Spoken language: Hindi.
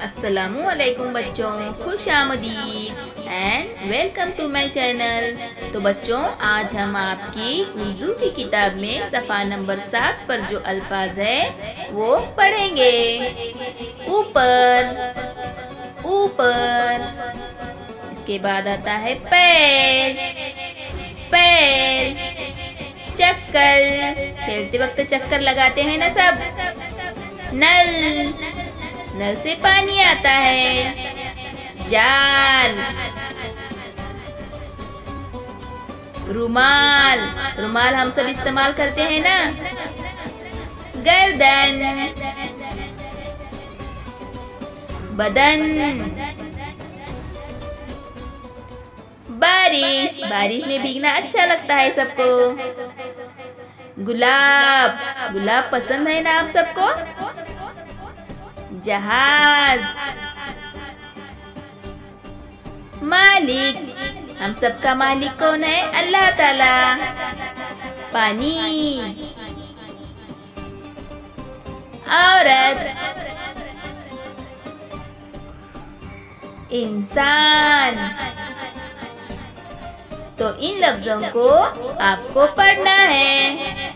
अस्सलामु अलैकुम बच्चों, खुश आमदीद and welcome to my channel. तो बच्चों, आज हम आपकी उर्दू की किताब में सफ़ा नंबर 7 पर जो अल्फाज है वो पढ़ेंगे। ऊपर, ऊपर। इसके बाद आता है पैर, पैर। चक्कर, खेलते वक्त चक्कर लगाते हैं ना सब। नल, नल से पानी आता है। जाल, रुमाल, रुमाल हम सब इस्तेमाल करते हैं ना। गर्दन, बदन। बारिश, बारिश में भीगना अच्छा लगता है सबको। गुलाब, गुलाब पसंद है ना आप सबको। जहाज, मालिक, हम सबका मालिक कौन है? अल्लाह ताला। पानी, औरत, इंसान। तो इन लफ्जों को आपको पढ़ना है।